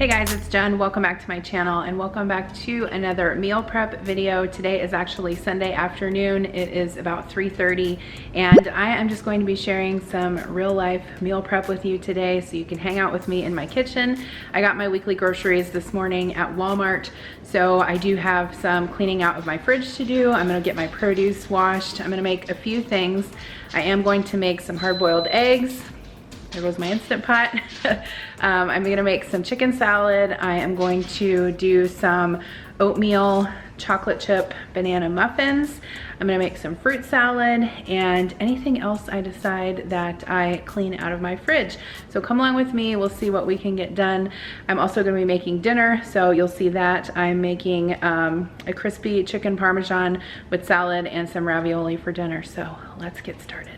Hey guys, it's Jen. Welcome back to my channel and welcome back to another meal prep video. Today is actually Sunday afternoon. It is about 3:30 and I am just going to be sharing some real life meal prep with you today so you can hang out with me in my kitchen. I got my weekly groceries this morning at Walmart, so I do have some cleaning out of my fridge to do. I'm gonna get my produce washed. I'm gonna make a few things. I am going to make some hard-boiled eggs. There goes my Instant Pot. I'm gonna make some chicken salad. I am going to do some oatmeal chocolate chip banana muffins. I'm gonna make some fruit salad and anything else I decide that I clean out of my fridge. So come along with me, we'll see what we can get done. I'm also gonna be making dinner, so you'll see that. I'm making a crispy chicken parmesan with salad and some ravioli for dinner, so let's get started.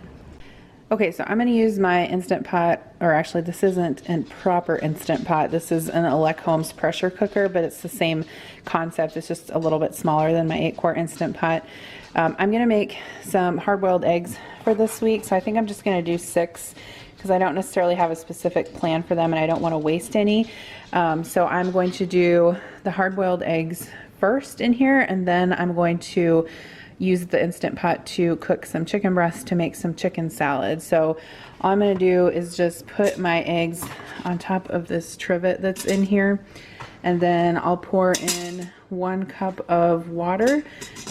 Okay, so I'm gonna use my Instant Pot, or actually this isn't a proper Instant Pot. This is an Elechomes pressure cooker, but it's the same concept. It's just a little bit smaller than my 8-quart Instant Pot. I'm gonna make some hard-boiled eggs for this week, so I think I'm just gonna do 6 because I don't necessarily have a specific plan for them and I don't wanna waste any. So I'm going to do the hard-boiled eggs first in here, and then I'm going to use the Instant Pot to cook some chicken breasts to make some chicken salad. So all I'm gonna do is just put my eggs on top of this trivet that's in here, and then I'll pour in 1 cup of water,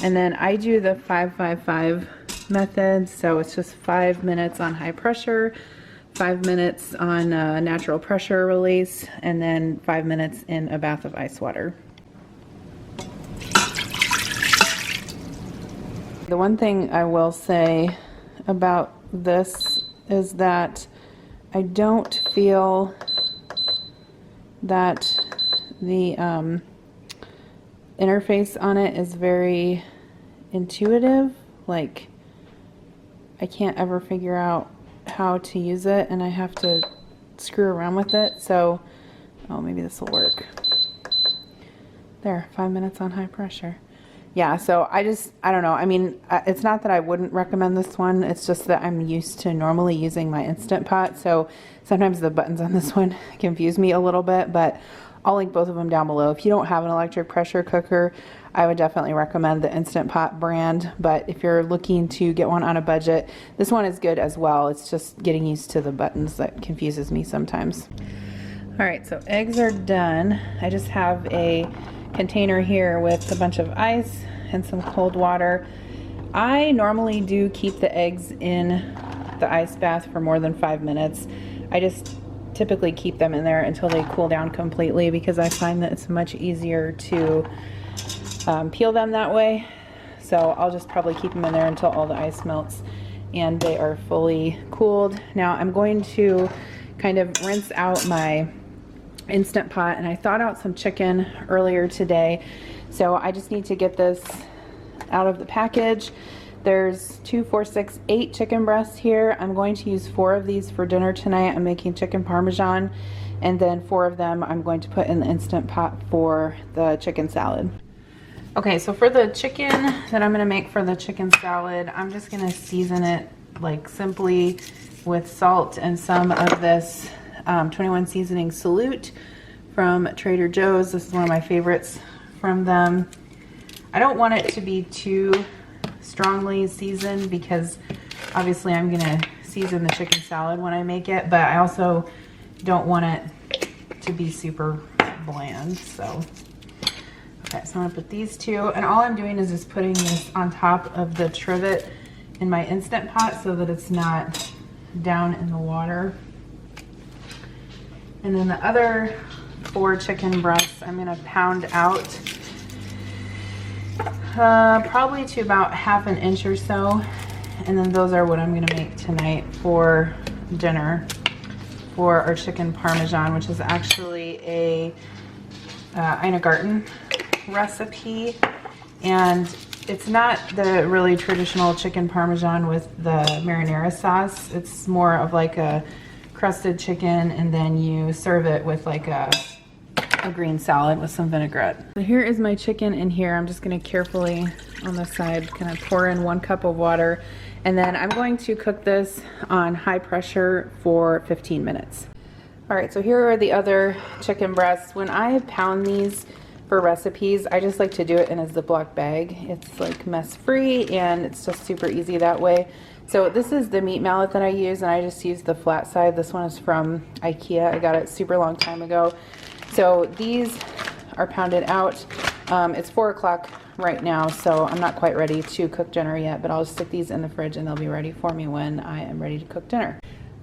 and then I do the 5-5-5 method, so it's just 5 minutes on high pressure, 5 minutes on natural pressure release, and then 5 minutes in a bath of ice water. The one thing I will say about this is that I don't feel that the interface on it is very intuitive. Like, I can't ever figure out how to use it and I have to screw around with it. So, oh, maybe this will work. There, 5 minutes on high pressure. Yeah, so I don't know. I mean, it's not that I wouldn't recommend this one. It's just that I'm used to normally using my Instant Pot. So sometimes the buttons on this one confuse me a little bit, but I'll link both of them down below. If you don't have an electric pressure cooker, I would definitely recommend the Instant Pot brand. But if you're looking to get one on a budget, this one is good as well. It's just getting used to the buttons that confuses me sometimes. All right, so eggs are done. I just have a container here with a bunch of ice and some cold water. I normally do keep the eggs in the ice bath for more than 5 minutes. I just typically keep them in there until they cool down completely because I find that it's much easier to peel them that way. So I'll just probably keep them in there until all the ice melts and they are fully cooled. Now I'm going to kind of rinse out my Instant Pot, and I thawed out some chicken earlier today, so I just need to get this out of the package. There's 2, 4, 6, 8 chicken breasts here. I'm going to use 4 of these for dinner tonight. I'm making chicken parmesan, and then 4 of them I'm going to put in the Instant Pot for the chicken salad. Okay, so for the chicken that I'm gonna make for the chicken salad, I'm just gonna season it like simply with salt and some of this 21 seasoning salute from Trader Joe's. This is one of my favorites from them. I don't want it to be too strongly seasoned because obviously I'm gonna season the chicken salad when I make it, but I also don't want it to be super bland. So okay, so I'm gonna put these 2, and all I'm doing is just putting this on top of the trivet in my Instant Pot so that it's not down in the water. And then the other 4 chicken breasts I'm gonna pound out probably to about 1/2 inch or so. And then those are what I'm gonna make tonight for dinner for our chicken parmesan, which is actually a Ina Garten recipe. And it's not the really traditional chicken parmesan with the marinara sauce. It's more of like a crusted chicken, and then you serve it with like a green salad with some vinaigrette. So here is my chicken in here. I'm just gonna carefully on the side kind of pour in 1 cup of water, and then I'm going to cook this on high pressure for 15 minutes. All right, so here are the other chicken breasts. When I pound these for recipes, I just like to do it in a Ziploc bag. It's like mess free and it's just super easy that way. So this is the meat mallet that I use, and I just use the flat side. This one is from IKEA. I got it super long time ago. So these are pounded out. It's 4 o'clock right now, so I'm not quite ready to cook dinner yet, but I'll just stick these in the fridge and they'll be ready for me when I am ready to cook dinner.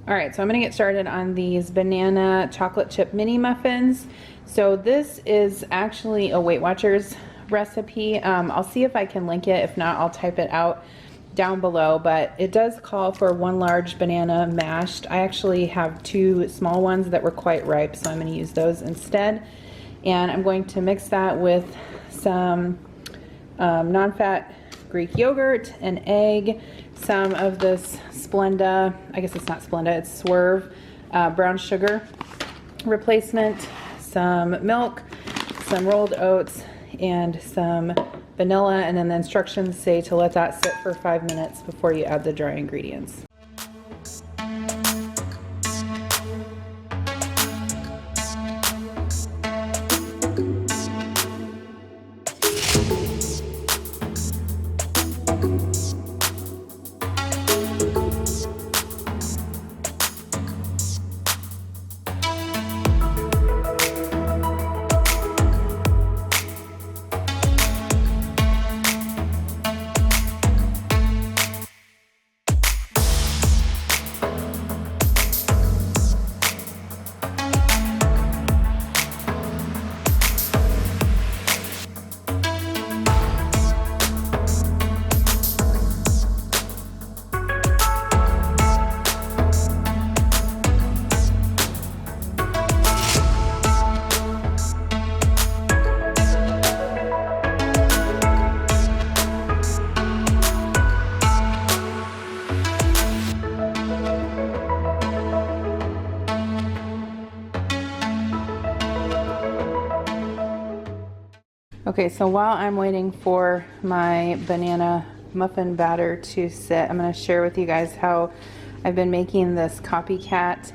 All right, so I'm gonna get started on these banana chocolate chip mini muffins. So this is actually a Weight Watchers recipe. I'll see if I can link it. If not, I'll type it out down below, but it does call for 1 large banana mashed. I actually have 2 small ones that were quite ripe, so I'm gonna use those instead. And I'm going to mix that with some non-fat Greek yogurt, an egg, some of this Splenda, I guess it's not Splenda, it's Swerve brown sugar replacement, some milk, some rolled oats, and some vanilla, and then the instructions say to let that sit for 5 minutes before you add the dry ingredients. Okay, so while I'm waiting for my banana muffin batter to sit, I'm going to share with you guys how I've been making this copycat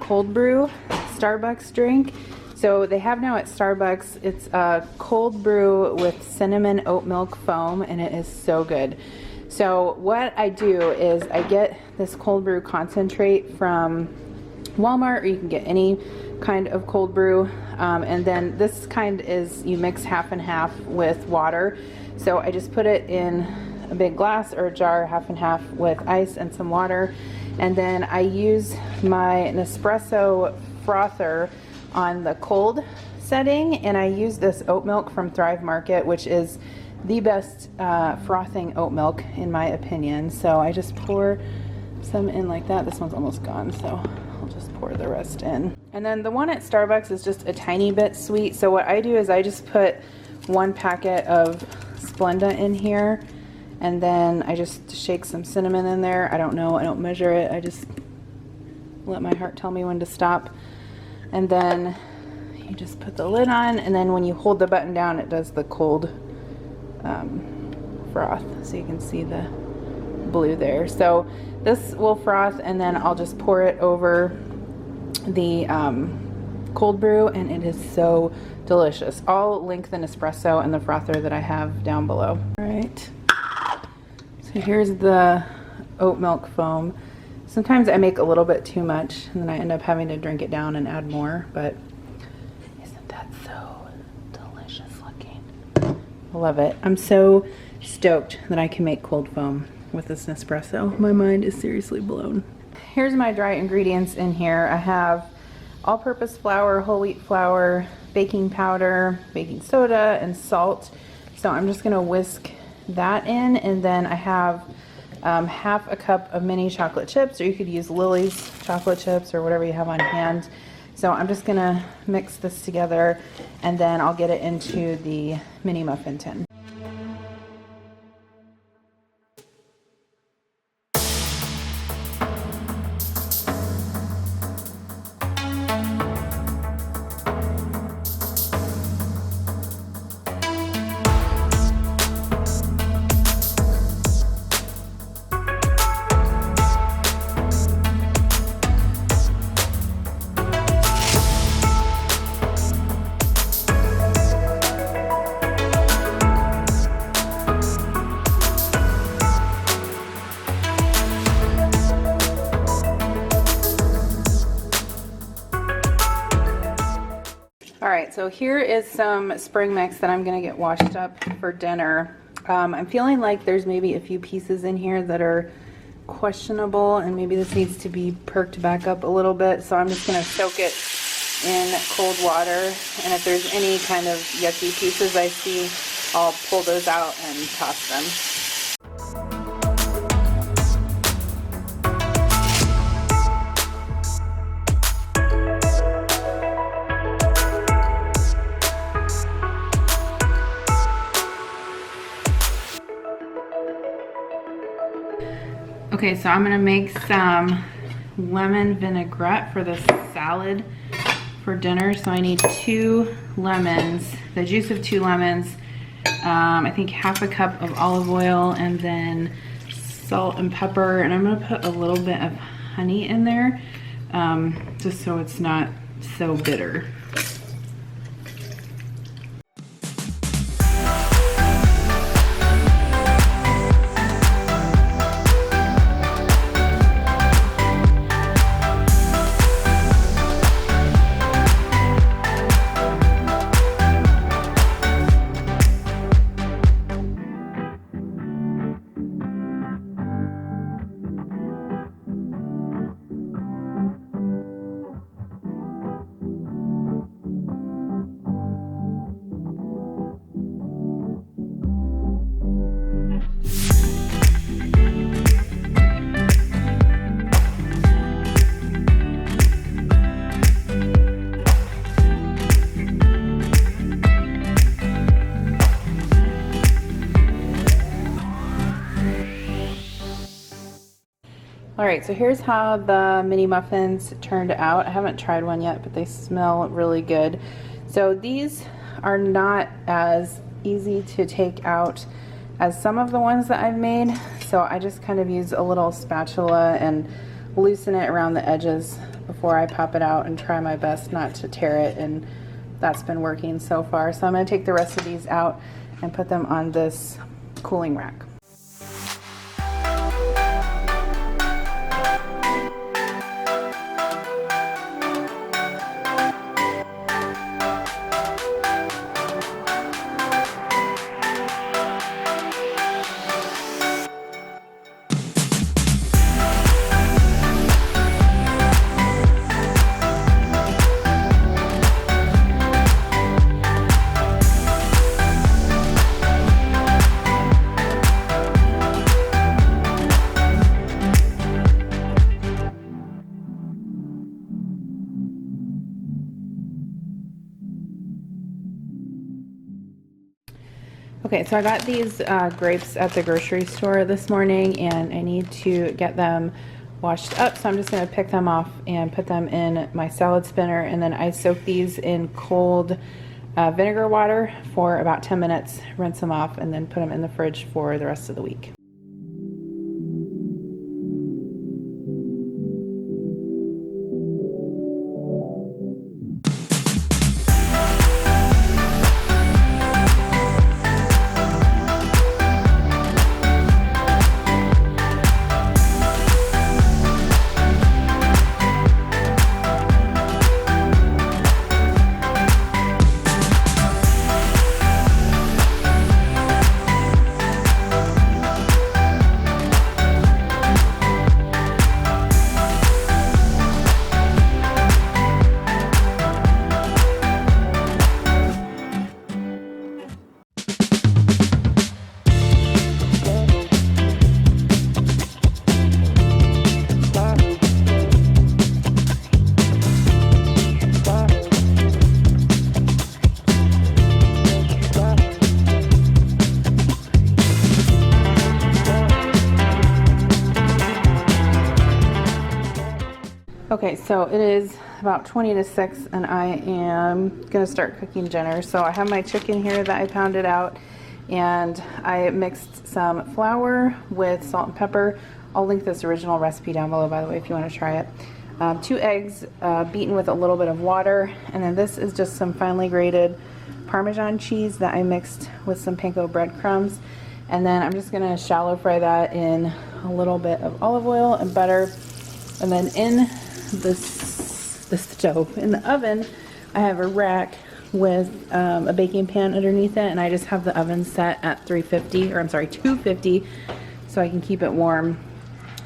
cold brew Starbucks drink. So they have now at Starbucks, it's a cold brew with cinnamon oat milk foam, and it is so good. So what I do is I get this cold brew concentrate from Walmart, or you can get any kind of cold brew, and then this kind is you mix half and half with water. So I just put it in a big glass or a jar, half and half with ice and some water, and then I use my Nespresso frother on the cold setting, and I use this oat milk from Thrive Market, which is the best frothing oat milk in my opinion. So I just pour some in like that. This one's almost gone, so I'll just pour the rest in. And then the one at Starbucks is just a tiny bit sweet. So what I do is I just put 1 packet of Splenda in here, and then I just shake some cinnamon in there. I don't know, I don't measure it. I just let my heart tell me when to stop. And then you just put the lid on, and then when you hold the button down, it does the cold froth. So you can see the blue there. So this will froth, and then I'll just pour it over the cold brew, and it is so delicious. I'll link the Nespresso and the frother that I have down below. All right, so here's the oat milk foam. Sometimes I make a little bit too much, and then I end up having to drink it down and add more, but isn't that so delicious looking? I love it. I'm so stoked that I can make cold foam with this Nespresso. My mind is seriously blown. Here's my dry ingredients in here. I have all-purpose flour, whole wheat flour, baking powder, baking soda, and salt. So I'm just gonna whisk that in, and then I have half a cup of mini chocolate chips, or you could use Lily's chocolate chips or whatever you have on hand. So I'm just gonna mix this together, and then I'll get it into the mini muffin tin. so here is some spring mix that I'm gonna get washed up for dinner. I'm feeling like there's maybe a few pieces in here that are questionable, and maybe this needs to be perked back up a little bit, so I'm just gonna soak it in cold water, and if there's any kind of yucky pieces I see, I'll pull those out and toss them. Okay, so I'm gonna make some lemon vinaigrette for this salad for dinner. So I need 2 lemons, the juice of 2 lemons, I think half a cup of olive oil, and then salt and pepper, and I'm gonna put a little bit of honey in there, just so it's not so bitter. Alright, so here's how the mini muffins turned out. I haven't tried one yet, but they smell really good. So these are not as easy to take out as some of the ones that I've made. So I just kind of use a little spatula and loosen it around the edges before I pop it out and try my best not to tear it, and that's been working so far. So I'm going to take the rest of these out and put them on this cooling rack. Okay, so I got these grapes at the grocery store this morning, and I need to get them washed up, so I'm just going to pick them off and put them in my salad spinner, and then I soak these in cold vinegar water for about 10 minutes, rinse them off, and then put them in the fridge for the rest of the week. Okay, so it is about 20 to 6 and I am gonna start cooking dinner. So I have my chicken here that I pounded out, and I mixed some flour with salt and pepper. I'll link this original recipe down below, by the way, if you want to try it. 2 eggs beaten with a little bit of water, and then this is just some finely grated Parmesan cheese that I mixed with some panko breadcrumbs. And then I'm just gonna shallow fry that in a little bit of olive oil and butter. And then in the stove, in the oven, I have a rack with a baking pan underneath it, and I just have the oven set at 250, so I can keep it warm.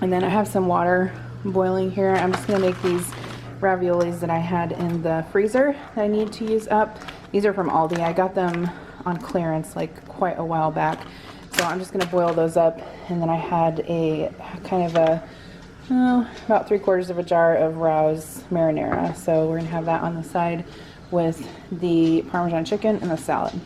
And then I have some water boiling here. I'm just gonna make these raviolis that I had in the freezer that I need to use up. These are from Aldi. I got them on clearance like quite a while back. So I'm just gonna boil those up, and then I had a kind of a about 3/4 of a jar of Rouse marinara. So we're gonna have that on the side with the Parmesan chicken and the salad.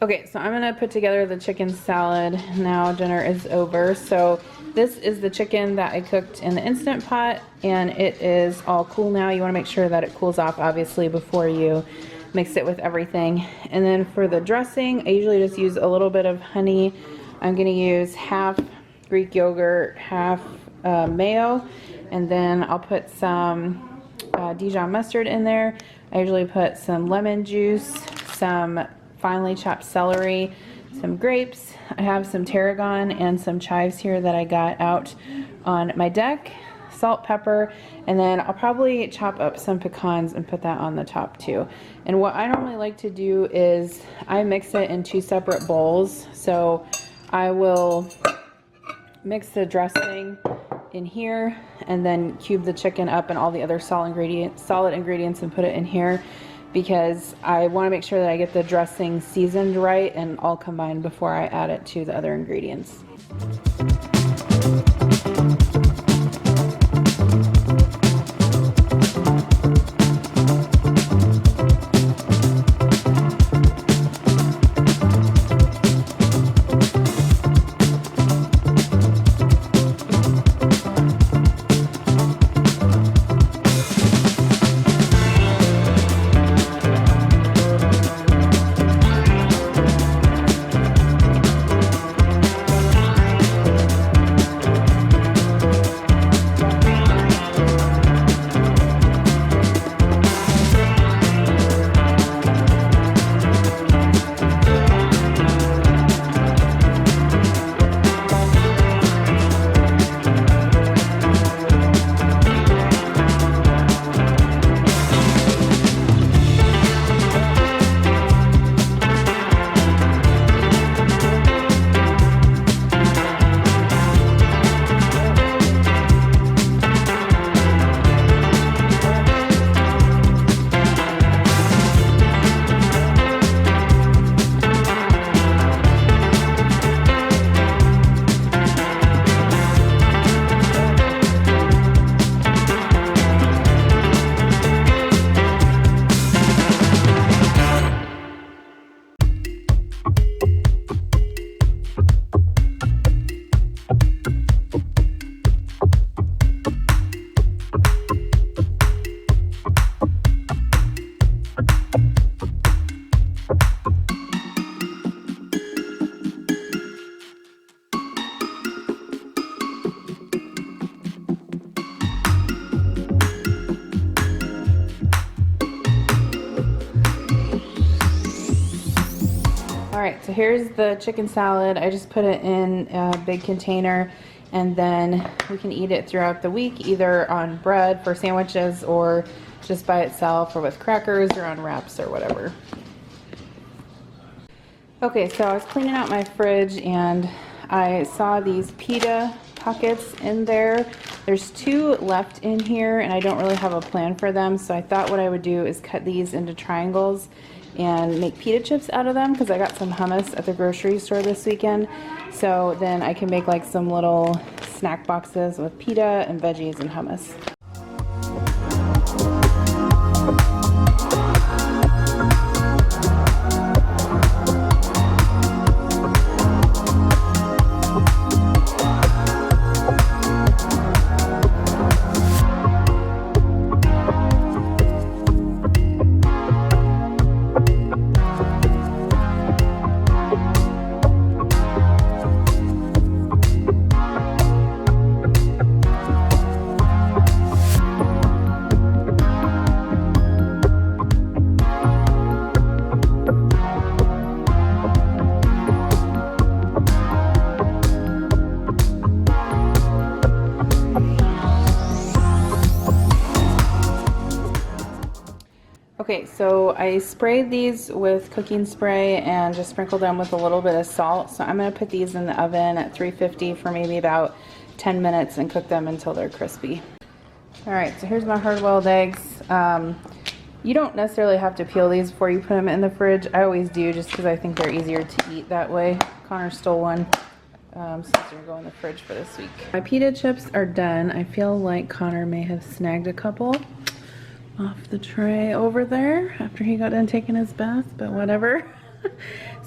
Okay, so I'm gonna put together the chicken salad now. Dinner is over. So this is the chicken that I cooked in the Instant Pot, and it is all cool now. You wanna make sure that it cools off, obviously, before you mix it with everything. And then for the dressing, I usually just use a little bit of honey. I'm gonna use half Greek yogurt, half mayo, and then I'll put some Dijon mustard in there. I usually put some lemon juice, some finely chopped celery, some grapes. I have some tarragon and some chives here that I got out on my deck, salt, pepper, and then I'll probably chop up some pecans and put that on the top too. And what I normally like to do is I mix it in 2 separate bowls. So I will mix the dressing in here and then cube the chicken up and all the other solid ingredients and put it in here, because I want to make sure that I get the dressing seasoned right and all combined before I add it to the other ingredients. Alright, so here's the chicken salad. I just put it in a big container, and then we can eat it throughout the week, either on bread for sandwiches or just by itself or with crackers or on wraps or whatever. Okay, so I was cleaning out my fridge and I saw these pita pockets in there. There's 2 left in here and I don't really have a plan for them, so I thought what I would do is cut these into triangles and make pita chips out of them, because I got some hummus at the grocery store this weekend. So then I can make like some little snack boxes with pita and veggies and hummus. Okay, so I sprayed these with cooking spray and just sprinkled them with a little bit of salt. So I'm going to put these in the oven at 350 for maybe about 10 minutes and cook them until they're crispy. Alright, so here's my hard-boiled eggs. You don't necessarily have to peel these before you put them in the fridge. I always do, just because I think they're easier to eat that way. Connor stole one, so it's going to go in the fridge for this week. My pita chips are done. I feel like Connor may have snagged a couple off the tray over there after he got done taking his bath, but whatever.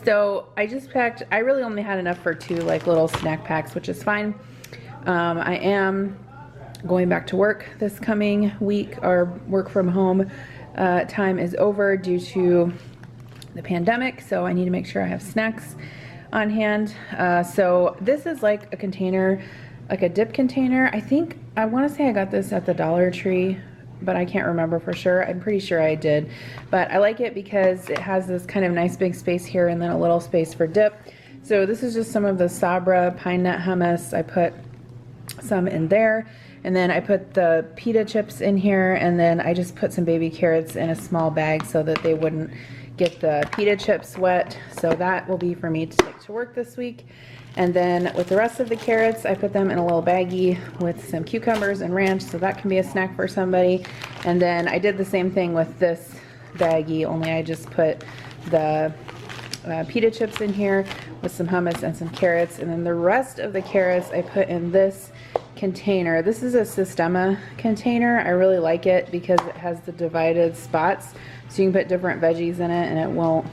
So I just packed, I really only had enough for 2 like little snack packs, which is fine. I am going back to work this coming week. Our work from home time is over due to the pandemic, so I need to make sure I have snacks on hand. So this is like a container, like a dip container. I want to say I got this at the Dollar Tree, but I can't remember for sure. I'm pretty sure I did. But I like it because it has this kind of nice big space here and then a little space for dip. So this is just some of the Sabra pine nut hummus. I put some in there. And then I put the pita chips in here, and then I just put some baby carrots in a small bag so that they wouldn't get the pita chips wet. So that will be for me to take to work this week. And then with the rest of the carrots, I put them in a little baggie with some cucumbers and ranch, so that can be a snack for somebody. And then I did the same thing with this baggie, only I just put the pita chips in here with some hummus and some carrots. And then the rest of the carrots I put in this container. This is a Sistema container. I really like it because it has the divided spots, so you can put different veggies in it and it won't,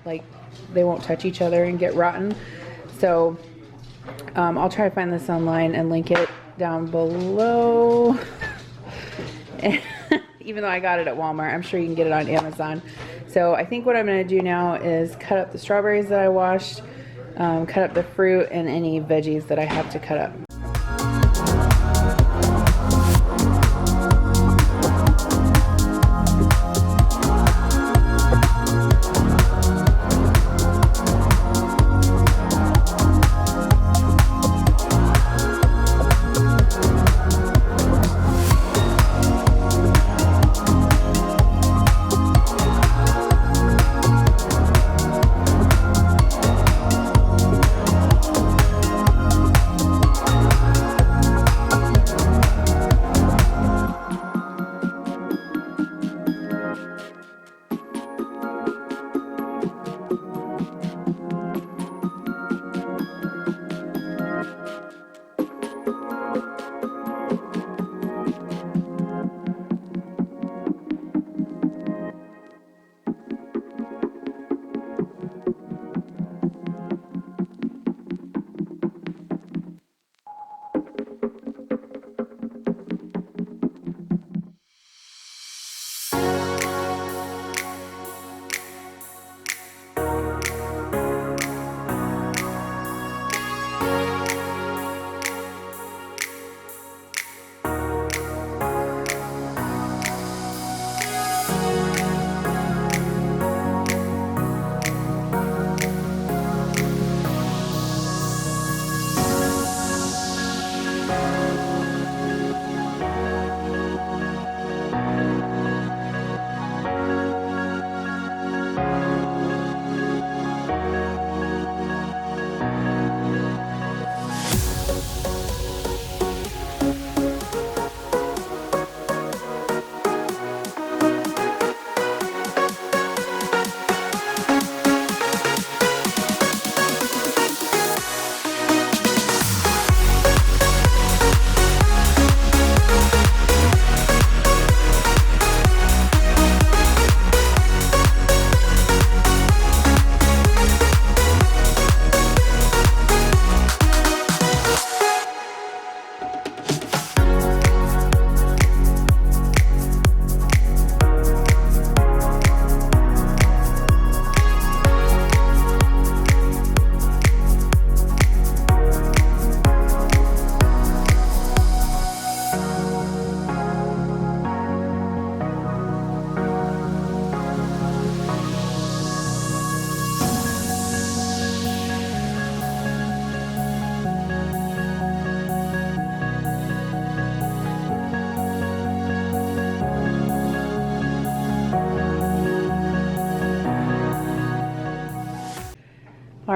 like, they won't touch each other and get rotten. So I'll try to find this online and link it down below. Even though I got it at Walmart, I'm sure you can get it on Amazon. So I think what I'm going to do now is cut up the strawberries that I washed, cut up the fruit, and any veggies that I have to cut up.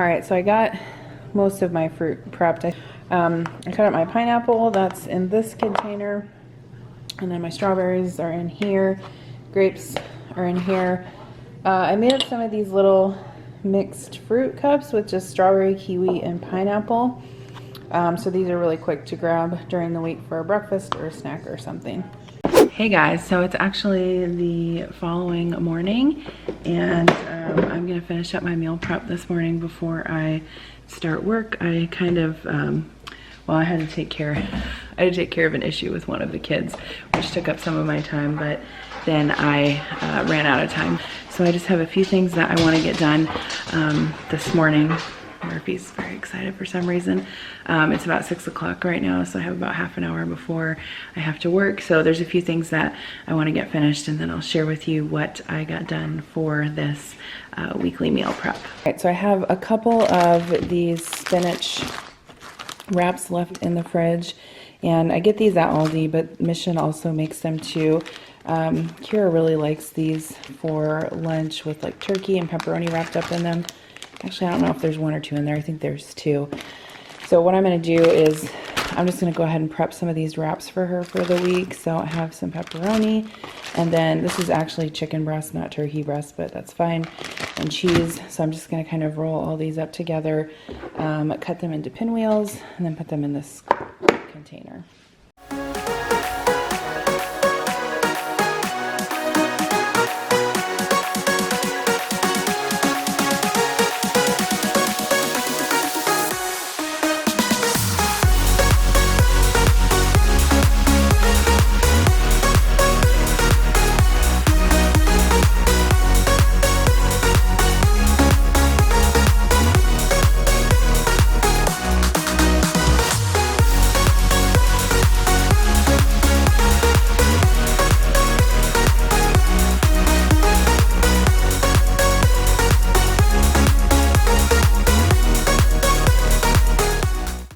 right, so I got most of my fruit prepped. I cut up my pineapple, that's in this container, and then my strawberries are in here, grapes are in here. I made up some of these little mixed fruit cups with just strawberry, kiwi, and pineapple. So these are really quick to grab during the week for a breakfast or a snack or something. Hey guys, so it's actually the following morning, and I'm gonna finish up my meal prep this morning before I start work. I kind of, well, I had to take care of an issue with one of the kids, which took up some of my time, but then I ran out of time. So I just have a few things that I want to get done this morning. Murphy's very excited for some reason. It's about 6 o'clock right now, so I have about half an hour before I have to work. So there's a few things that I want to get finished, and then I'll share with you what I got done for this weekly meal prep. All right, so I have a couple of these spinach wraps left in the fridge, and I get these at Aldi, but Mission also makes them too. Kira really likes these for lunch with like turkey and pepperoni wrapped up in them. Actually, I don't know if there's one or two in there. I think there's two. So what I'm going to do is I'm just going to go ahead and prep some of these wraps for her for the week. So I have some pepperoni, and then this is actually chicken breast, not turkey breast, but that's fine, and cheese. So I'm just going to kind of roll all these up together, cut them into pinwheels, and then put them in this container.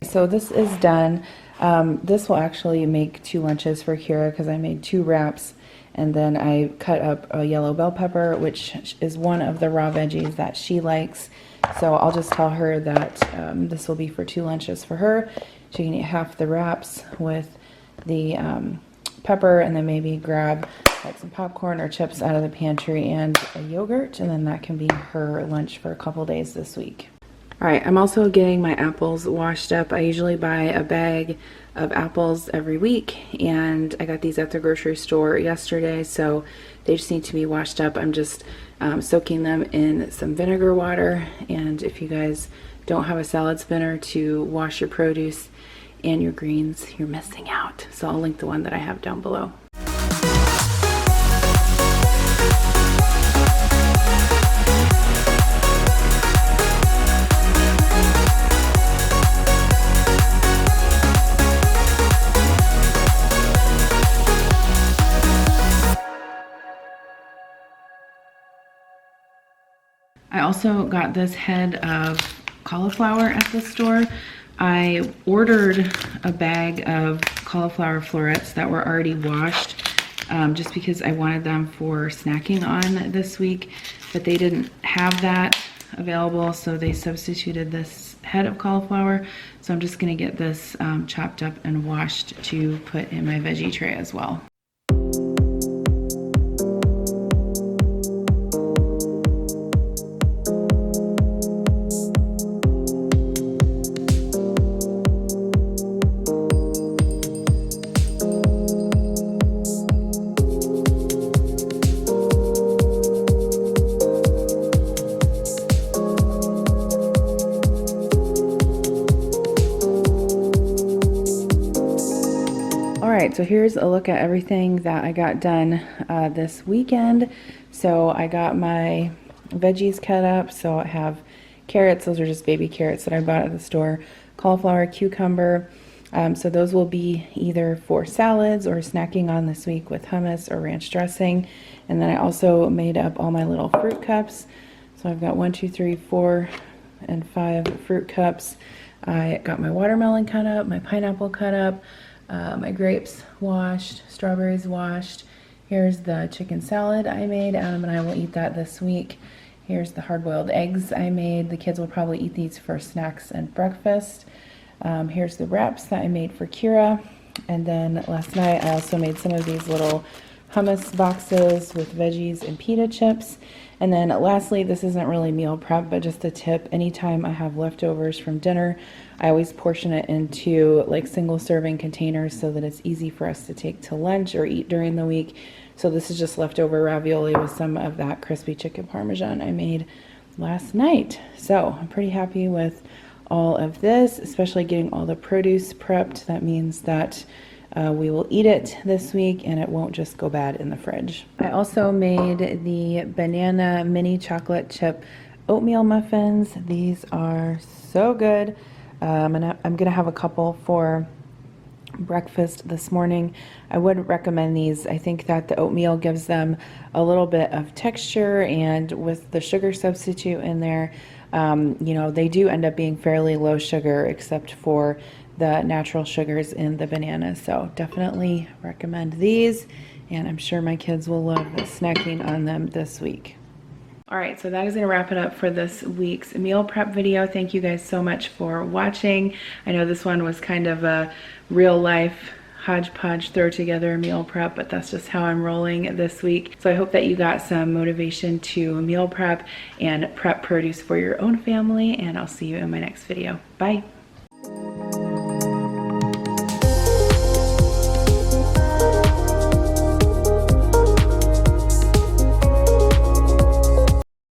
So this is done. This will actually make 2 lunches for Kira because I made 2 wraps, and then I cut up a yellow bell pepper, which is one of the raw veggies that she likes. So I'll just tell her that this will be for 2 lunches for her. She can eat half the wraps with the pepper, and then maybe grab like some popcorn or chips out of the pantry and a yogurt, and then that can be her lunch for a couple days this week. All right, I'm also getting my apples washed up. I usually buy a bag of apples every week, and I got these at the grocery store yesterday, so they just need to be washed up. I'm just soaking them in some vinegar water, and if you guys don't have a salad spinner to wash your produce and your greens, you're missing out. So I'll link the one that I have down below. I also got this head of cauliflower at the store. I ordered a bag of cauliflower florets that were already washed just because I wanted them for snacking on this week, but they didn't have that available, so they substituted this head of cauliflower. So I'm just gonna get this chopped up and washed to put in my veggie tray as well. Alright, so here's a look at everything that I got done this weekend. So I got my veggies cut up. So I have carrots, those are just baby carrots that I bought at the store, cauliflower, cucumber. So those will be either for salads or snacking on this week with hummus or ranch dressing. And then I also made up all my little fruit cups. So I've got 1, 2, 3, 4, and 5 fruit cups. I got my watermelon cut up, my pineapple cut up, my grapes washed, strawberries washed. Here's the chicken salad I made. Adam and I will eat that this week. Here's the hard-boiled eggs I made. The kids will probably eat these for snacks and breakfast. Here's the wraps that I made for Kira. And then last night I also made some of these little hummus boxes with veggies and pita chips. And then lastly, this isn't really meal prep, but just a tip. Anytime I have leftovers from dinner, I always portion it into like single serving containers so that it's easy for us to take to lunch or eat during the week. So this is just leftover ravioli with some of that crispy chicken parmesan I made last night. So I'm pretty happy with all of this, especially getting all the produce prepped. That means that we will eat it this week and it won't just go bad in the fridge. I also made the banana mini chocolate chip oatmeal muffins. These are so good. And I'm gonna have a couple for breakfast this morning. I would recommend these. I think that the oatmeal gives them a little bit of texture, and with the sugar substitute in there, you know, they do end up being fairly low sugar except for the natural sugars in the banana. So definitely recommend these, and I'm sure my kids will love snacking on them this week. All right, so that is gonna wrap it up for this week's meal prep video. Thank you guys so much for watching. I know this one was kind of a real life hodgepodge throw together meal prep, but that's just how I'm rolling this week. So I hope that you got some motivation to meal prep and prep produce for your own family, and I'll see you in my next video. Bye.